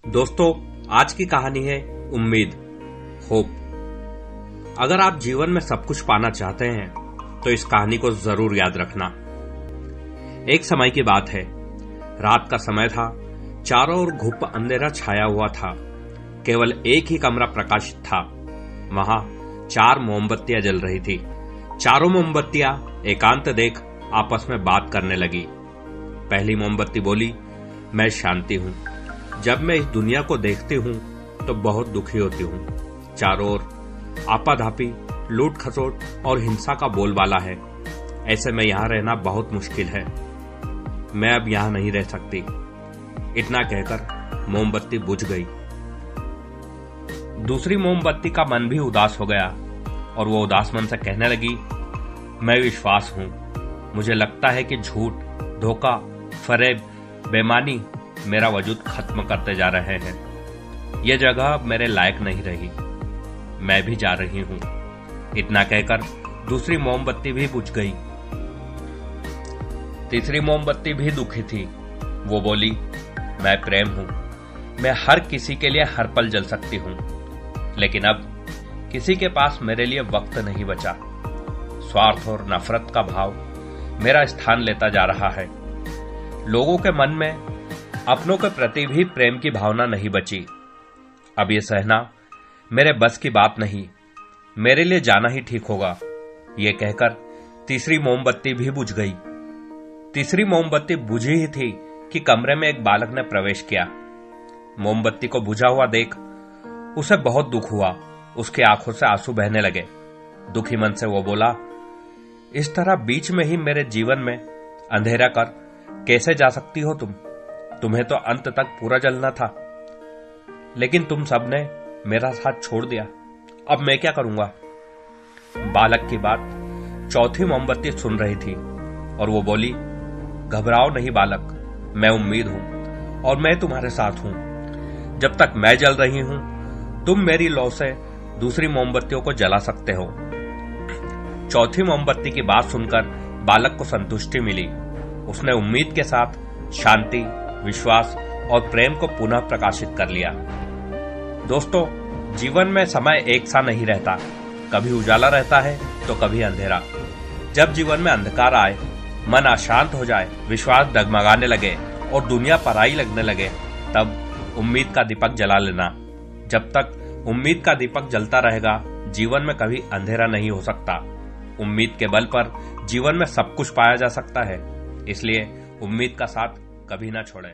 दोस्तों, आज की कहानी है उम्मीद, होप। अगर आप जीवन में सब कुछ पाना चाहते हैं तो इस कहानी को जरूर याद रखना। एक समय की बात है, रात का समय था। चारों ओर घुप अंधेरा छाया हुआ था। केवल एक ही कमरा प्रकाशित था। वहां 4 मोमबत्तियां जल रही थी। चारों मोमबत्तियां एकांत देख आपस में बात करने लगी। पहली मोमबत्ती बोली, मैं शांति हूं। जब मैं इस दुनिया को देखती हूं तो बहुत दुखी होती हूं। चारों ओर आपाधापी, लूट खसोट और हिंसा का बोलबाला है। ऐसे में यहां रहना बहुत मुश्किल है। मैं अब यहां नहीं रह सकती। इतना कहकर मोमबत्ती बुझ गई। दूसरी मोमबत्ती का मन भी उदास हो गया और वो उदास मन से कहने लगी, मैं विश्वास हूं। मुझे लगता है कि झूठ, धोखा, फरेब, बेईमानी मेरा वजूद खत्म करते जा रहे हैं। यह जगह अब मेरे लायक नहीं रही। मैं भी जा रही हूं। इतना कहकर दूसरी मोमबत्ती भी बुझ गई। तीसरी मोमबत्ती भी दुखी थी। वो बोली, मैं प्रेम हूं। मैं हर किसी के लिए हर पल जल सकती हूं, लेकिन अब किसी के पास मेरे लिए वक्त नहीं बचा। स्वार्थ और नफरत का भाव मेरा स्थान लेता जा रहा है। लोगों के मन में अपनों के प्रति भी प्रेम की भावना नहीं बची। अब ये सहना मेरे बस की बात नहीं। मेरे लिए जाना ही ठीक होगा। ये कहकर तीसरी मोमबत्ती भी बुझ गई। तीसरी मोमबत्ती बुझी ही थी कि कमरे में एक बालक ने प्रवेश किया। मोमबत्ती को बुझा हुआ देख उसे बहुत दुख हुआ। उसकी आंखों से आंसू बहने लगे। दुखी मन से वो बोला, इस तरह बीच में ही मेरे जीवन में अंधेरा कर कैसे जा सकती हो तुम? तुम्हें तो अंत तक पूरा जलना था, लेकिन तुम सबने मेरा साथ छोड़ दिया। अब मैं क्या करूंगा? बालक की बात चौथी मोमबत्ती सुन रही थी और वो बोली, घबराओ नहीं बालक, मैं उम्मीद हूं और मैं तुम्हारे साथ हूं। जब तक मैं जल रही हूं, तुम मेरी लौ से दूसरी मोमबत्तियों को जला सकते हो। चौथी मोमबत्ती की बात सुनकर बालक को संतुष्टि मिली। उसने उम्मीद के साथ शांति, विश्वास और प्रेम को पुनः प्रकाशित कर लिया। दोस्तों, जीवन में समय एक सा नहीं रहता। कभी उजाला रहता है तो कभी अंधेरा। जब जीवन में अंधकार आए, मन अशांत हो जाए, विश्वास डगमगाने लगे और दुनिया पराई लगने लगे, तब उम्मीद का दीपक जला लेना। जब तक उम्मीद का दीपक जलता रहेगा, जीवन में कभी अंधेरा नहीं हो सकता। उम्मीद के बल पर जीवन में सब कुछ पाया जा सकता है। इसलिए उम्मीद का साथ कभी ना छोड़ें।